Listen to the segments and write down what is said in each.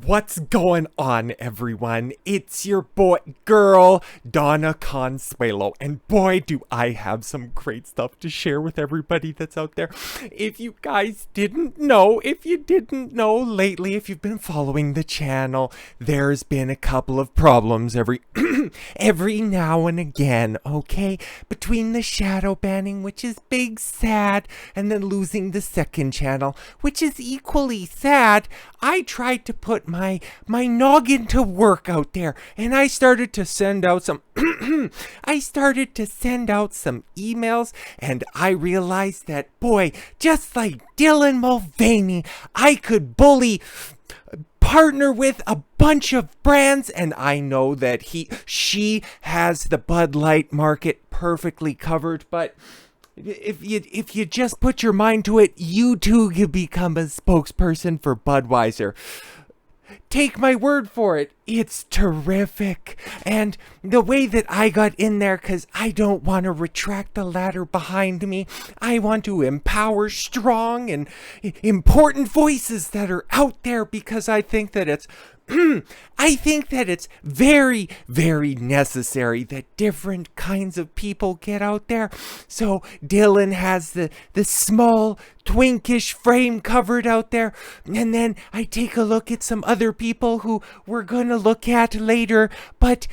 What's going on, everyone? It's your girl, Donna Khan Swaylo, and boy, do I have some great stuff to share with everybody that's out there. If you guys didn't know, lately, if you've been following the channel, there's been a couple of problems every now and again, okay? Between the shadow banning, which is big sad, and then losing the second channel, which is equally sad. I tried to put my noggin to work out there, and I started to send out some emails, and I realized that, boy, just like Dylan Mulvaney, I could partner with a bunch of brands, and I know that she has the Bud Light market perfectly covered, but if you just put your mind to it, you too can become a spokesperson for Budweiser. Take my word for it, it's terrific. And the way that I got in there, because I don't want to retract the ladder behind me, I want to empower strong and important voices that are out there, because I think that it's very, very necessary that different kinds of people get out there. So Dylan has the small twinkish frame covered out there, and then I take a look at some other people who we're gonna look at later, but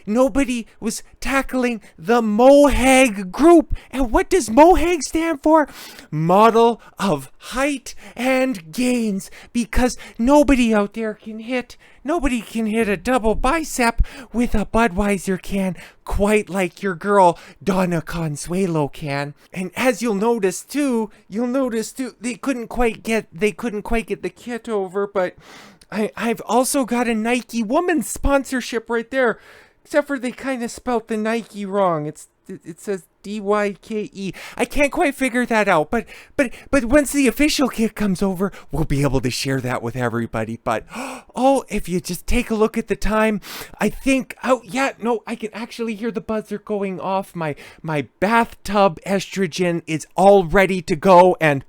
nobody was tackling the MOHAG group. And what does MOHAG stand for? Model of Height and Gains, because nobody out there can hit a double bicep with a Budweiser can quite like your girl Donna Khan Swaylo can. And as you'll notice too, they couldn't quite get the kit over, but I've also got a Nike woman sponsorship right there, except for they kind of spelt the Nike wrong. It says DYKE. I can't quite figure that out, but once the official kit comes over, we'll be able to share that with everybody. But if you just take a look at the time, I think I can actually hear the buzzer going off. My bathtub estrogen is all ready to go, and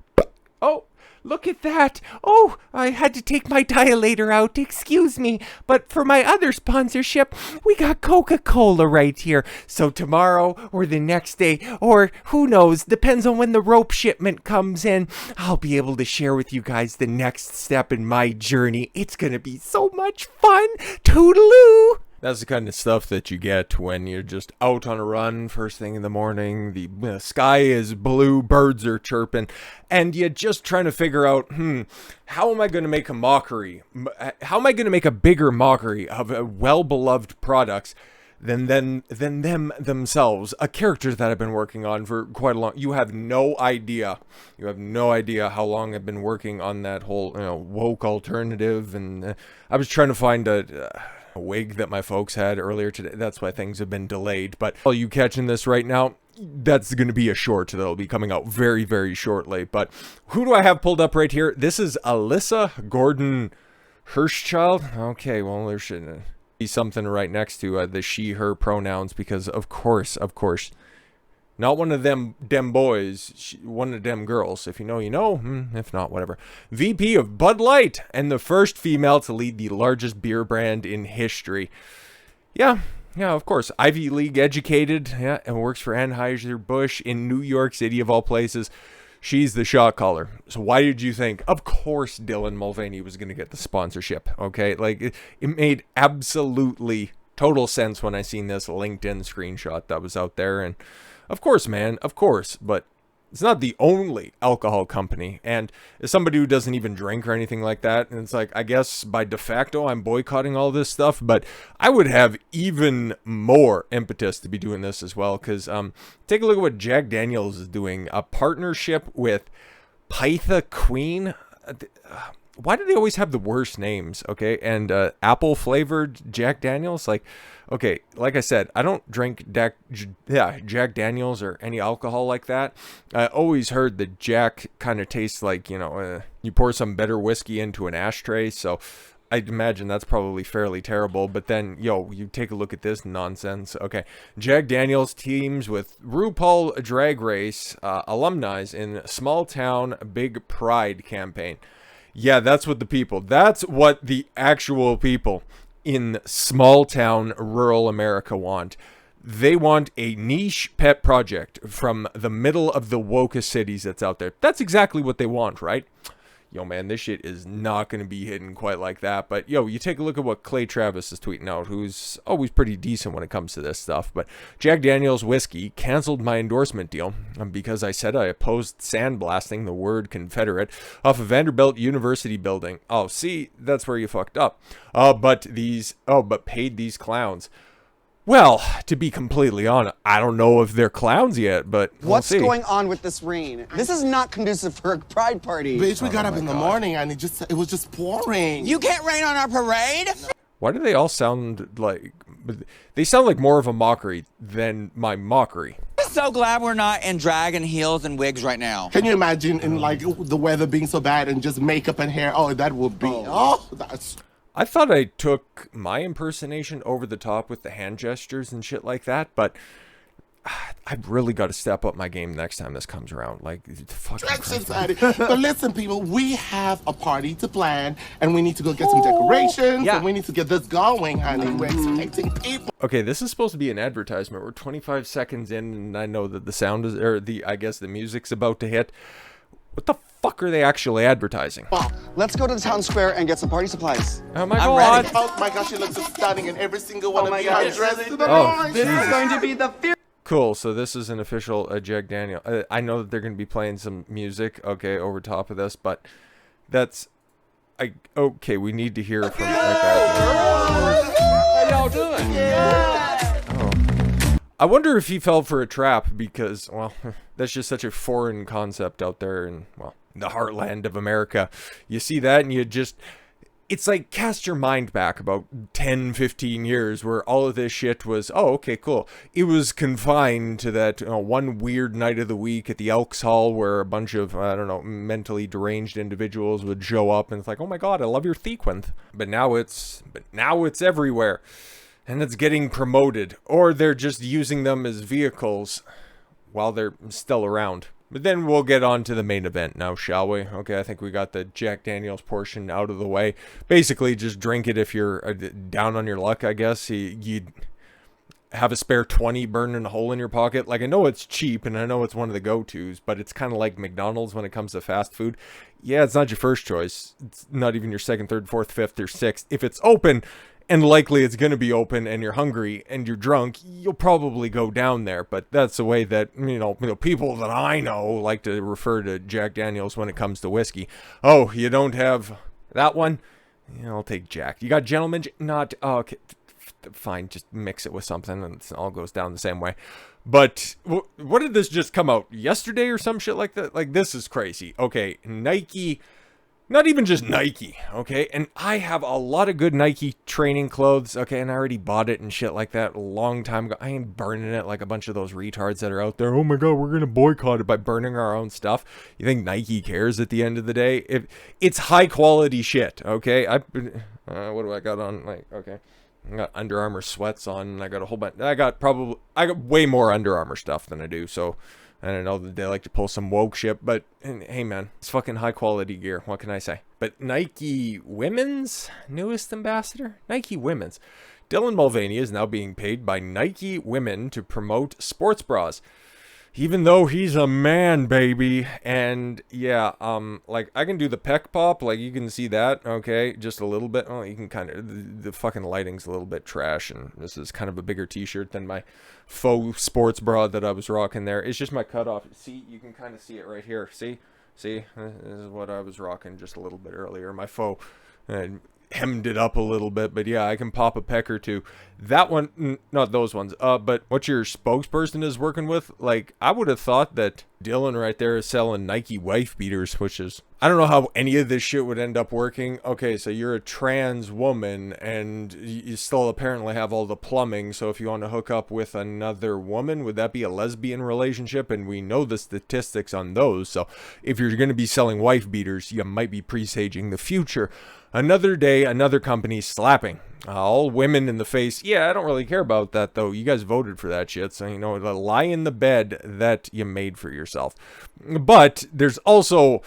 look at that. Oh, I had to take my dilator out. Excuse me. But for my other sponsorship, we got Coca-Cola right here. So tomorrow or the next day, or who knows, depends on when the rope shipment comes in, I'll be able to share with you guys the next step in my journey. It's going to be so much fun. Toodaloo. That's the kind of stuff that you get when you're just out on a run first thing in the morning. The sky is blue, birds are chirping, and you're just trying to figure out, how am I going to make a mockery? How am I going to make a bigger mockery of well-beloved products than them themselves? A character that I've been working on for quite a long. You have no idea how long I've been working on that whole woke alternative, and I was trying to find a wig that my folks had earlier today. That's why things have been delayed. But all you catching this right now, that's going to be a short that'll be coming out very, very shortly. But who do I have pulled up right here? This is Alyssa Gordon Hirschchild. Okay, well, there should be something right next to the she, her pronouns, because of course, not one of them boys, one of them girls. If you know, you know. If not, whatever. VP of Bud Light, and the first female to lead the largest beer brand in history. Yeah, of course. Ivy League educated, and works for Anheuser-Busch in New York City, of all places. She's the shot caller. So why did you think? Of course Dylan Mulvaney was going to get the sponsorship, okay? Like, it made absolutely total sense when I seen this LinkedIn screenshot that was out there, and of course, man, of course, but it's not the only alcohol company. And as somebody who doesn't even drink or anything like that, and it's like, I guess by de facto I'm boycotting all this stuff, but I would have even more impetus to be doing this as well, because take a look at what Jack Daniels is doing. A partnership with Pytha Queen. Why do they always have the worst names, okay? And apple flavored Jack Daniels, like, okay, like I said, I don't drink Jack Daniels or any alcohol like that. I always heard that Jack kind of tastes like, you pour some better whiskey into an ashtray, so I'd imagine that's probably fairly terrible. But then, you take a look at this nonsense. Okay, Jack Daniels teams with RuPaul Drag Race alumni in Small Town Big Pride campaign. Yeah, that's what the actual people in small town rural America want. They want a niche pet project from the middle of the wokest cities that's out there. That's exactly what they want, right? Yo, man, this shit is not going to be hidden quite like that. But, yo, you take a look at what Clay Travis is tweeting out, who's always pretty decent when it comes to this stuff. But Jack Daniel's Whiskey canceled my endorsement deal because I said I opposed sandblasting the word Confederate off a Vanderbilt University building. Oh, see, that's where you fucked up. But paid these clowns. Well, to be completely honest, I don't know if they're clowns yet, but we'll What's see. going on with this rain? This is not conducive for a pride party. Bitch, we got up in the morning and it was just pouring. You can't rain on our parade? Why do they all sound like... They sound like more of a mockery than my mockery. I'm so glad we're not in drag and heels and wigs right now. Can you imagine in like the weather being so bad and just makeup and hair? Oh, that would be, that's... I thought I took my impersonation over the top with the hand gestures and shit like that, but I've really got to step up my game next time this comes around. Like, fucking But listen, people, we have a party to plan, and we need to go get some decorations, and we need to get this going, honey. We're expecting people. Okay, this is supposed to be an advertisement. We're 25 seconds in, and I know that the sound is, or I guess the music's about to hit. What the fuck are they actually advertising? Well, let's go to the town square and get some party supplies. Oh my god. Oh my gosh, she looks so stunning in every single one of the dresses. This is going to be the Cool, so this is an official Jack Daniel. I know that they're going to be playing some music, okay, over top of this, but that's... okay, we need to hear from that guy. How y'all doing? I wonder if he fell for a trap because, well, that's just such a foreign concept out there in, well, the heartland of America. You see that and you just... It's like cast your mind back about 10, 15 years where all of this shit was, oh, okay, cool. It was confined to that one weird night of the week at the Elks Hall where a bunch of, I don't know, mentally deranged individuals would show up and it's like, oh my god, I love your sequinth. But now it's everywhere. And it's getting promoted. Or they're just using them as vehicles while they're still around. But then we'll get on to the main event now, shall we? Okay, I think we got the Jack Daniels portion out of the way. Basically, just drink it if you're down on your luck, I guess. You'd have a spare 20 burning a hole in your pocket. Like, I know it's cheap, and I know it's one of the go-tos, but it's kind of like McDonald's when it comes to fast food. Yeah, it's not your first choice. It's not even your second, third, fourth, fifth, or sixth. If it's open... and likely it's going to be open and you're hungry and you're drunk, you'll probably go down there. But that's the way that, you know, people that I know like to refer to Jack Daniels when it comes to whiskey. Oh, you don't have that one? Yeah, I'll take Jack. You got Gentleman? Not, oh, okay, fine, just mix it with something and it all goes down the same way. But what did this just come out yesterday or some shit like that? Like, this is crazy. Okay, Nike... Not even just Nike, okay? And I have a lot of good Nike training clothes, okay? And I already bought it and shit like that a long time ago. I ain't burning it like a bunch of those retards that are out there. Oh my god, we're gonna boycott it by burning our own stuff. You think Nike cares at the end of the day? It's high quality shit, okay? What do I got on? Like, okay. I got Under Armour sweats on, and I got a whole bunch. I got way more Under Armour stuff than I do, so... I don't know that they like to pull some woke shit, but hey man, it's fucking high quality gear. What can I say? But Nike Women's newest ambassador? Nike Women's. Dylan Mulvaney is now being paid by Nike Women to promote sports bras. Even though he's a man, baby. And yeah, like I can do the pec pop, like you can see that, okay, just a little bit. Oh, you can kind of, the fucking lighting's a little bit trash, and this is kind of a bigger t-shirt than my faux sports bra that I was rocking there. It's just my cutoff. See, you can kind of see it right here. See, this is what I was rocking just a little bit earlier. My faux hemmed it up a little bit, but yeah, I can pop a peck or two. That one, not those ones, but what your spokesperson is working with, like, I would have thought that Dylan right there is selling Nike wife beaters, which is, I don't know how any of this shit would end up working. Okay, so you're a trans woman, and you still apparently have all the plumbing, so if you want to hook up with another woman, would that be a lesbian relationship? And we know the statistics on those, so if you're going to be selling wife beaters, you might be presaging the future. Another day, another company slapping all women in the face. Yeah, I don't really care about that, though. You guys voted for that shit, so, you know, lie in the bed that you made for yourself. But there's also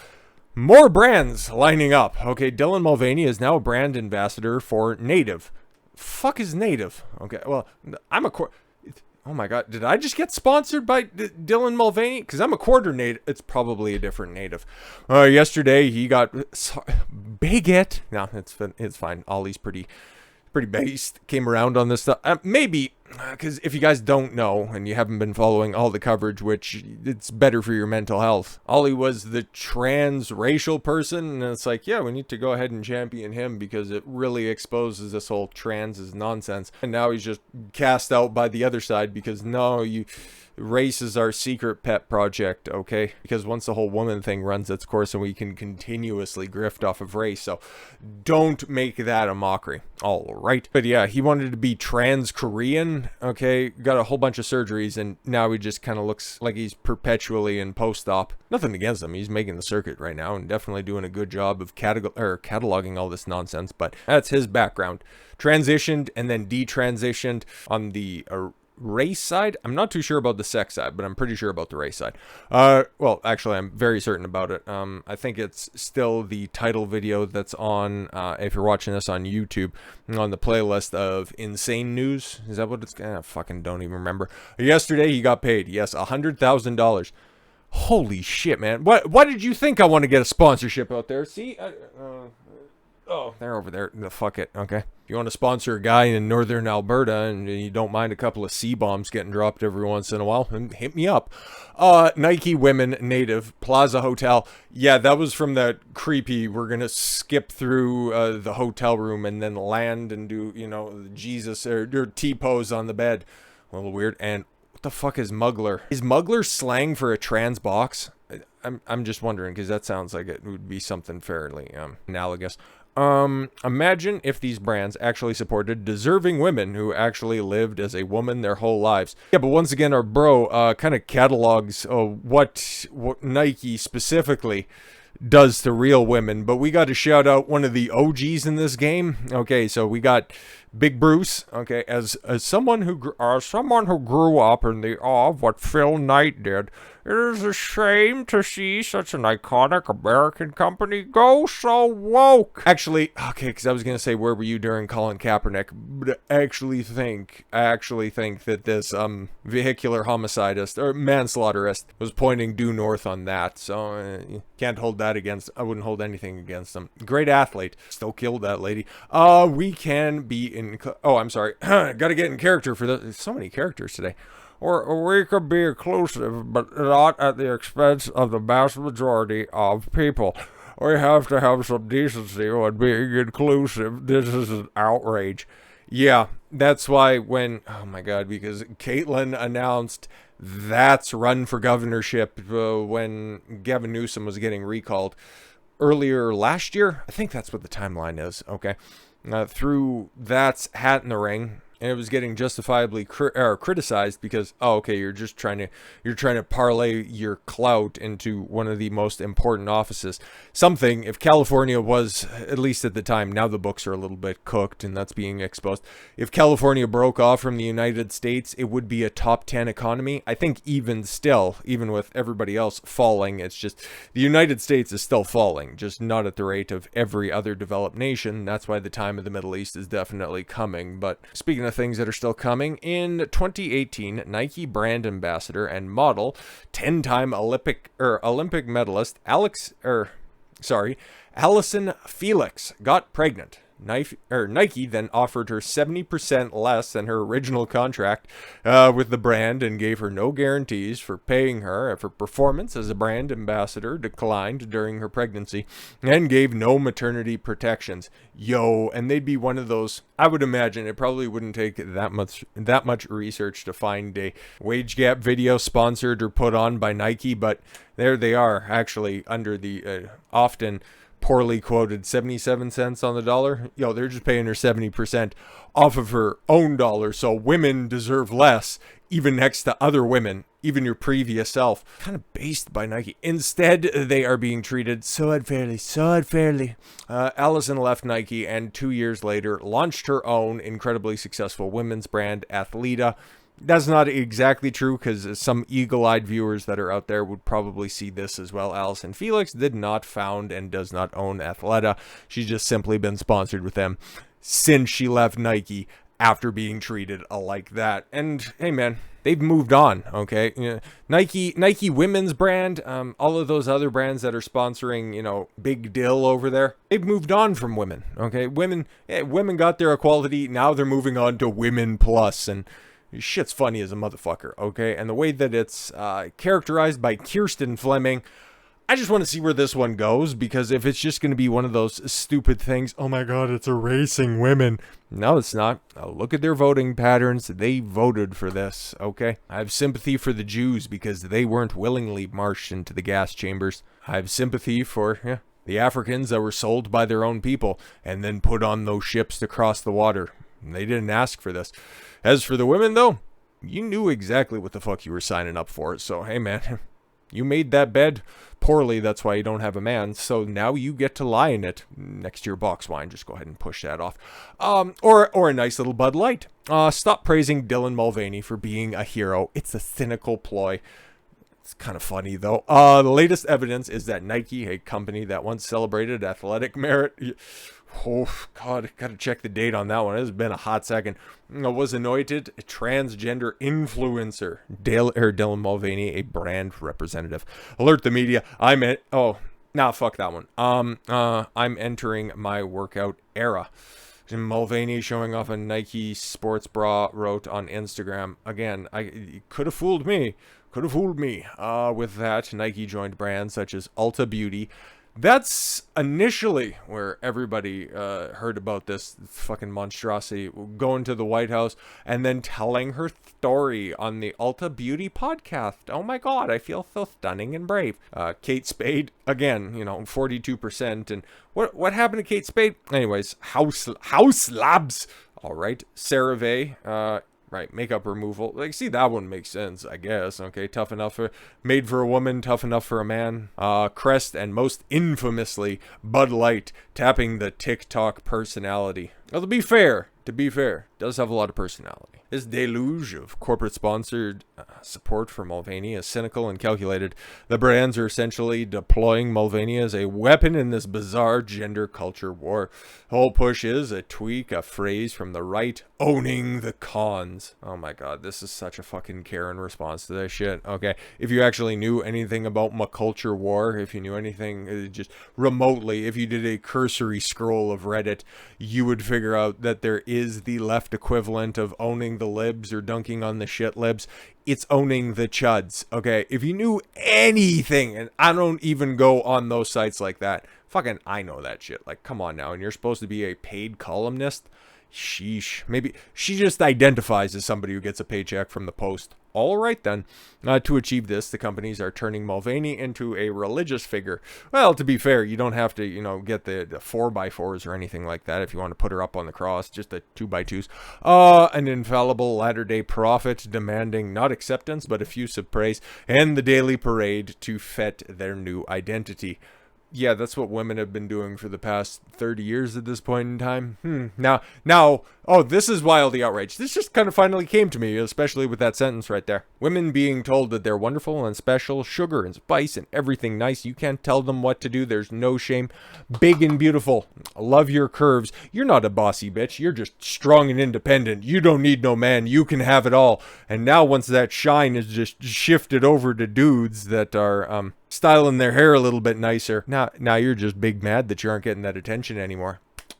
More brands lining up. Okay, Dylan Mulvaney is now a brand ambassador for Native. Fuck is Native? Okay, well, I'm a... Oh my god, did I just get sponsored by Dylan Mulvaney? Because I'm a quarter Native. It's probably a different Native. Yesterday, he got... Bigot. No, it's fine. Ollie's pretty based. Came around on this stuff. Maybe, because if you guys don't know, and you haven't been following all the coverage, which it's better for your mental health, Ollie was the transracial person, and it's like, yeah, we need to go ahead and champion him because it really exposes this whole trans is nonsense. And now he's just cast out by the other side because, no, race is our secret pet project, okay? Because once the whole woman thing runs its course and we can continuously grift off of race, so don't make that a mockery. All right. But yeah, he wanted to be trans Korean, okay? Got a whole bunch of surgeries, and now he just kind of looks like he's perpetually in post-op. Nothing against him. He's making the circuit right now and definitely doing a good job of cataloging all this nonsense, but that's his background. Transitioned and then detransitioned on the race side. I'm not too sure about the sex side, but I'm pretty sure about the race side. Well, actually, I'm very certain about it. I think it's still the title video that's on, if you're watching this on YouTube, on the playlist of Insane News. Is that what it's? I fucking don't even remember. Yesterday, he got paid. Yes, $100,000. Holy shit, man. Why did you think I want to get a sponsorship out there? See? Oh, they're over there. Fuck it. Okay. If you want to sponsor a guy in northern Alberta and you don't mind a couple of C-bombs getting dropped every once in a while, hit me up. Nike Women Native Plaza Hotel. Yeah, that was from that creepy, we're going to skip through the hotel room and then land and do, Jesus or T-pose on the bed. A little weird. And what the fuck is muggler? Is muggler slang for a trans box? I'm just wondering because that sounds like it would be something fairly analogous. Imagine if these brands actually supported deserving women who actually lived as a woman their whole lives. Yeah, but once again, our bro kind of catalogs what Nike specifically does to real women, but we got to shout out one of the OGs in this game. Okay, so we got Big Bruce. Okay, as someone who grew up in the awe of what Phil Knight did, it is a shame to see such an iconic American company go so woke. Actually, okay, because I was gonna say where were you during Colin Kaepernick, but I actually think that this vehicular homicidist or manslaughterist was pointing due north on that. So can't hold that against. I wouldn't hold anything against him. Great athlete, still killed that lady. We can be in. Oh, I'm sorry. Gotta get in character for this. There's so many characters today. Or we could be inclusive, but not at the expense of the vast majority of people. We have to have some decency when being inclusive. This is an outrage. Yeah, that's why when... Oh my god, because Caitlyn announced that's run for governorship when Gavin Newsom was getting recalled earlier last year. I think that's what the timeline is, okay? Through that's hat in the ring, and it was getting justifiably criticized because, oh, okay, you're trying to parlay your clout into one of the most important offices. Something, if California was, at least at the time, now the books are a little bit cooked and that's being exposed. If California broke off from the United States, it would be a top 10 economy. I think even with everybody else falling, it's just the United States is still falling, just not at the rate of every other developed nation. That's why the time of the Middle East is definitely coming. But speaking of things that are still coming, in 2018, Nike brand ambassador and model, 10-time Olympic medalist Allison Felix got pregnant. Nike then offered her 70% less than her original contract with the brand and gave her no guarantees for paying her if her performance as a brand ambassador declined during her pregnancy, and gave no maternity protections. And they'd be one of those. I would imagine it probably wouldn't take that much research to find a wage gap video sponsored or put on by Nike, but there they are, actually under the often poorly quoted 77 cents on the dollar. They're just paying her 70% off of her own dollar, so women deserve less, even next to other women, even your previous self. Kind of based by Nike. Instead, they are being treated so unfairly. Allison left Nike and 2 years later launched her own incredibly successful women's brand, Athleta. That's not exactly true, because some eagle-eyed viewers that are out there would probably see this as well. Allison Felix did not found and does not own Athleta. She's just simply been sponsored with them since she left Nike after being treated like that. And hey, man, they've moved on, okay? Nike women's brand, all of those other brands that are sponsoring, Big Dill over there, they've moved on from women, okay? Women got their equality. Now they're moving on to Women Plus, and shit's funny as a motherfucker, okay? And the way that it's characterized by Kirsten Fleming, I just want to see where this one goes, because if it's just going to be one of those stupid things, oh my god, it's erasing women. No, it's not. Look at their voting patterns. They voted for this, okay? I have sympathy for the Jews because they weren't willingly marched into the gas chambers. I have sympathy for, the Africans that were sold by their own people and then put on those ships to cross the water. They didn't ask for this. As for the women, though, you knew exactly what the fuck you were signing up for. So, hey, man, you made that bed poorly. That's why you don't have a man. So now you get to lie in it next to your box wine. Just go ahead and push that off. Or a nice little Bud Light. Stop praising Dylan Mulvaney for being a hero. It's a cynical ploy. It's kind of funny, though. The latest evidence is that Nike, a company that once celebrated athletic merit... Oh, God, gotta check the date on that one. It's been a hot second. Was anointed a transgender influencer. Dylan Mulvaney, a brand representative. Alert the media. Fuck that one. I'm entering my workout era. Mulvaney showing off a Nike sports bra wrote on Instagram. Again, you could have fooled me. With that, Nike joined brands such as Ulta Beauty. That's initially where everybody heard about this fucking monstrosity, going to the White House and then telling her story on the Ulta Beauty podcast. Oh my god, I feel so stunning and brave. Kate Spade, again, 42%. And what happened to Kate Spade? Anyways, House Labs. All right, CeraVe, right, makeup removal. See, that one makes sense, I guess. Okay, tough enough made for a woman, tough enough for a man. Crest, and most infamously, Bud Light, tapping the TikTok personality. Well, to be fair, does have a lot of personality. This deluge of corporate-sponsored support for Mulvaney is cynical and calculated. The brands are essentially deploying Mulvaney as a weapon in this bizarre gender culture war. The whole push is a tweak, a phrase from the right, owning the cons. Oh my god, this is such a fucking Karen response to this shit. Okay, if you actually knew anything about my culture war, if you knew anything just remotely, if you did a cursory scroll of Reddit, you would figure out that there is the left equivalent of owning the libs or dunking on the shit libs. It's owning the chuds, okay? If you knew anything, and I don't even go on those sites like that, fucking I know that shit. Like, come on now, and you're supposed to be a paid columnist? Sheesh. Maybe she just identifies as somebody who gets a paycheck from the Post. All right, then. To achieve this, the companies are turning Mulvaney into a religious figure. Well, to be fair, you don't have to, get the 4x4s or anything like that if you want to put her up on the cross, just the 2x2s. An infallible latter-day prophet demanding not acceptance, but effusive praise, and the daily parade to fet their new identity. Yeah, that's what women have been doing for the past 30 years at this point in time. Now, this is why all the outrage. This just kind of finally came to me, especially with that sentence right there. Women being told that they're wonderful and special, sugar and spice and everything nice. You can't tell them what to do. There's no shame. Big and beautiful. Love your curves. You're not a bossy bitch. You're just strong and independent. You don't need no man. You can have it all. And now once that shine is just shifted over to dudes that are, styling their hair a little bit nicer. Now you're just big mad that you aren't getting that attention anymore.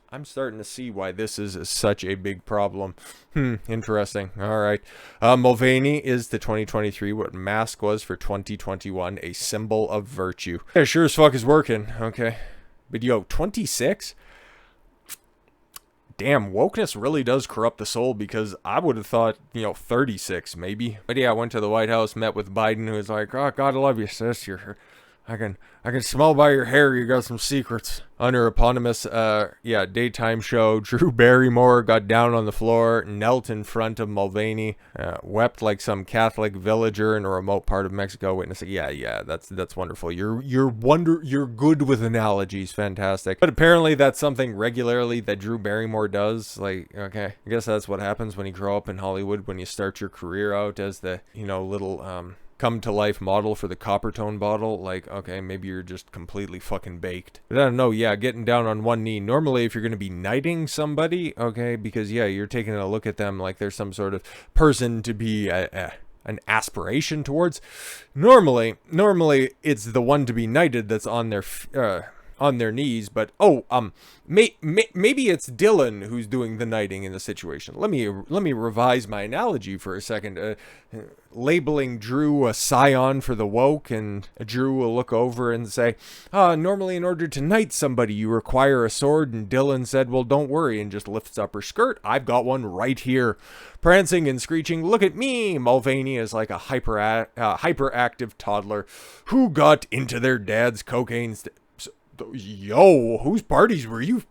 I'm starting to see why this is such a big problem. Interesting. All right. Mulvaney is to 2023 what mask was for 2021, a symbol of virtue. Yeah, sure as fuck is working. Okay. But 26? Damn, wokeness really does corrupt the soul, because I would have thought, 36 maybe. But yeah, I went to the White House, met with Biden, who was like, oh, God, I love you, sis. You're I can smell by your hair you got some secrets. On her eponymous, daytime show, Drew Barrymore got down on the floor, knelt in front of Mulvaney, wept like some Catholic villager in a remote part of Mexico, witnessing. Yeah, that's wonderful. You're good with analogies, fantastic. But apparently that's something regularly that Drew Barrymore does. Like, okay, I guess that's what happens when you grow up in Hollywood, when you start your career out as the, little, come to life model for the Coppertone bottle. Like, okay, maybe you're just completely fucking baked. But I don't know, getting down on one knee. Normally, if you're going to be knighting somebody, okay, because you're taking a look at them like there's some sort of person to be an aspiration towards. Normally it's the one to be knighted that's on their knees, but maybe it's Dylan who's doing the knighting in the situation. Let me revise my analogy for a second. Labeling Drew a scion for the woke, and Drew will look over and say, normally in order to knight somebody you require a sword, and Dylan said, well, don't worry, and just lifts up her skirt. I've got one right here. Prancing and screeching, look at me. Mulvaney is like a hyperactive toddler who got into their dad's cocaine Yo, whose parties were you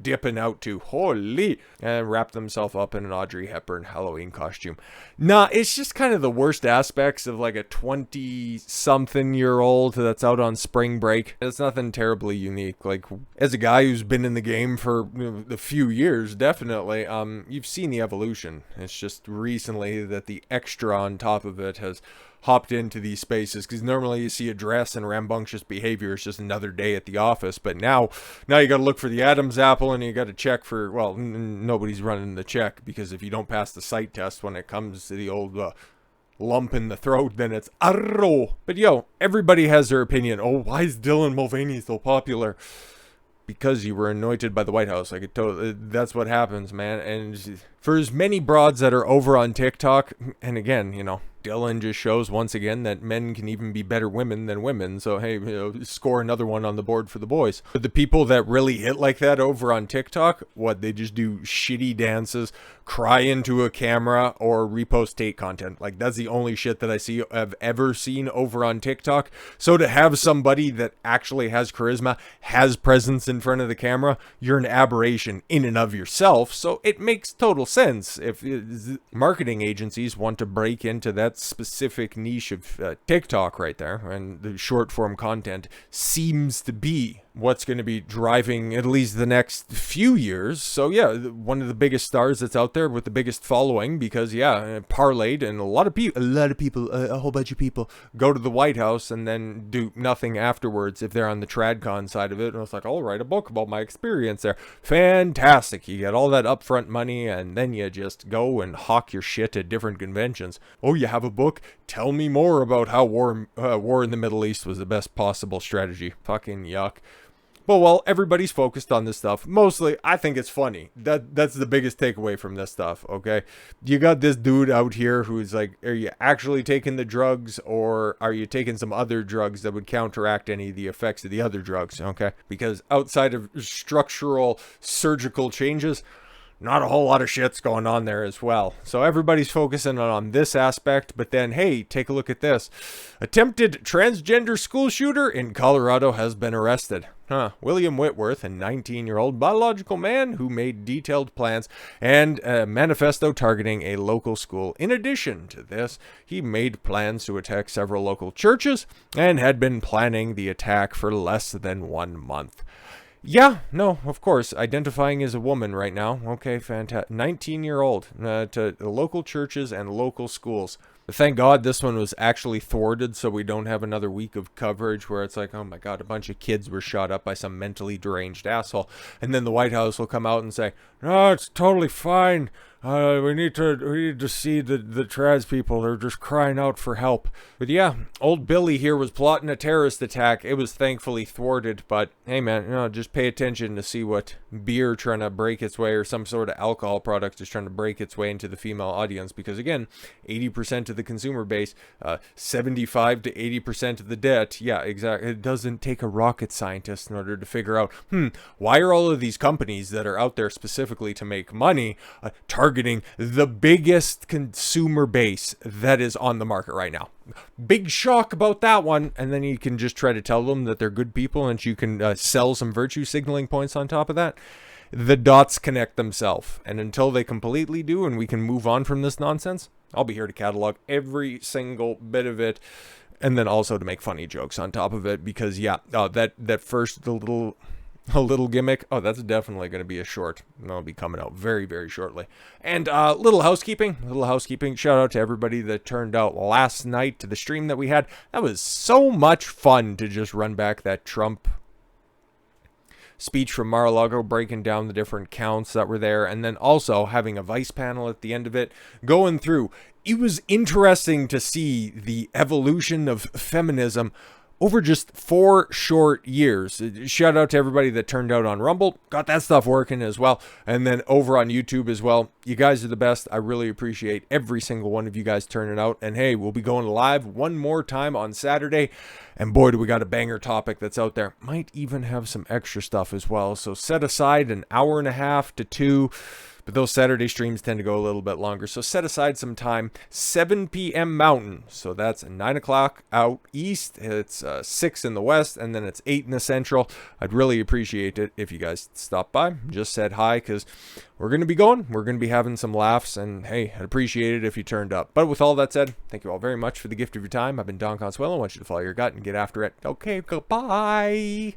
dipping out to? Holy. And wrapped themselves up in an Audrey Hepburn Halloween costume. Nah, it's just kind of the worst aspects of like a 20-something-year-old that's out on spring break. It's nothing terribly unique. Like, as a guy who's been in the game for a few years, definitely, you've seen the evolution. It's just recently that the extra on top of it has hopped into these spaces, because normally you see a dress and rambunctious behavior. It's just another day at the office. But now you got to look for the Adam's apple, and you got to check for, well, nobody's running the check, because if you don't pass the sight test when it comes to the old lump in the throat, then it's arrow. But everybody has their opinion. Oh, why is Dylan Mulvaney so popular? Because you were anointed by the White House. Like, that's what happens, man. And for as many broads that are over on TikTok, and again, Dylan just shows once again that men can even be better women than women. So, hey, score another one on the board for the boys. But the people that really hit like that over on TikTok, they just do shitty dances, cry into a camera, or repost Tate content. Like, that's the only shit that I've ever seen over on TikTok. So to have somebody that actually has charisma, has presence in front of the camera, you're an aberration in and of yourself. So it makes total sense if marketing agencies want to break into that specific niche of TikTok right there, and the short form content seems to be what's going to be driving at least the next few years. So one of the biggest stars that's out there with the biggest following, because parlayed, and a whole bunch of people go to the White House and then do nothing afterwards if they're on the TradCon side of it. And it's like, I'll write a book about my experience there. Fantastic. You get all that upfront money, and then you just go and hawk your shit at different conventions. Oh, you have a book? Tell me more about how war in the Middle East was the best possible strategy. Fucking yuck. But while everybody's focused on this stuff, mostly I think it's funny. That's the biggest takeaway from this stuff, okay? You got this dude out here who's like, are you actually taking the drugs, or are you taking some other drugs that would counteract any of the effects of the other drugs, okay? Because outside of structural surgical changes, not a whole lot of shit's going on there as well. So everybody's focusing on this aspect, but then, hey, take a look at this. Attempted transgender school shooter in Colorado has been arrested. William Whitworth, a 19-year-old biological man who made detailed plans and a manifesto targeting a local school. In addition to this, he made plans to attack several local churches and had been planning the attack for less than 1 month. Yeah, no, of course, identifying as a woman right now. Okay, fantastic. 19-year-old to local churches and local schools. But thank God this one was actually thwarted, so we don't have another week of coverage where it's like, oh my God, a bunch of kids were shot up by some mentally deranged asshole. And then the White House will come out and say, no, it's totally fine. We need to see the trans people. They're just crying out for help. But yeah, old Billy here was plotting a terrorist attack. It was thankfully thwarted. But hey, man, just pay attention to see what beer trying to break its way, or some sort of alcohol product is trying to break its way into the female audience. Because again, 80% of the consumer base, 75 to 80% of the debt. Yeah, exactly. It doesn't take a rocket scientist in order to figure out, why are all of these companies that are out there specifically to make money targeting targeting the biggest consumer base that is on the market right now. Big shock about that one. And then you can just try to tell them that they're good people and you can sell some virtue signaling points on top of that. The dots connect themselves. And until they completely do and we can move on from this nonsense, I'll be here to catalog every single bit of it. And then also to make funny jokes on top of it. Because, yeah, that first, a little gimmick. Oh, that's definitely going to be a short. That'll be coming out very, very shortly. And little housekeeping. Shout out to everybody that turned out last night to the stream that we had. That was so much fun to just run back that Trump speech from Mar-a-Lago, breaking down the different counts that were there, and then also having a vice panel at the end of it, going through. It was interesting to see the evolution of feminism over just 4 short years. Shout out to everybody that turned out on Rumble. Got that stuff working as well. And then over on YouTube as well. You guys are the best. I really appreciate every single one of you guys turning out. And hey, we'll be going live one more time on Saturday. And boy, do we got a banger topic that's out there. Might even have some extra stuff as well. So set aside an hour and a half to 2. But those Saturday streams tend to go a little bit longer. So set aside some time, 7 p.m. Mountain. So that's 9 o'clock out east. It's 6 in the west, and then it's 8 in the central. I'd really appreciate it if you guys stopped by. Just said hi, because we're going to be going. We're going to be having some laughs. And hey, I'd appreciate it if you turned up. But with all that said, thank you all very much for the gift of your time. I've been Donna Khan Swaylo. I want you to follow your gut and get after it. Okay, goodbye.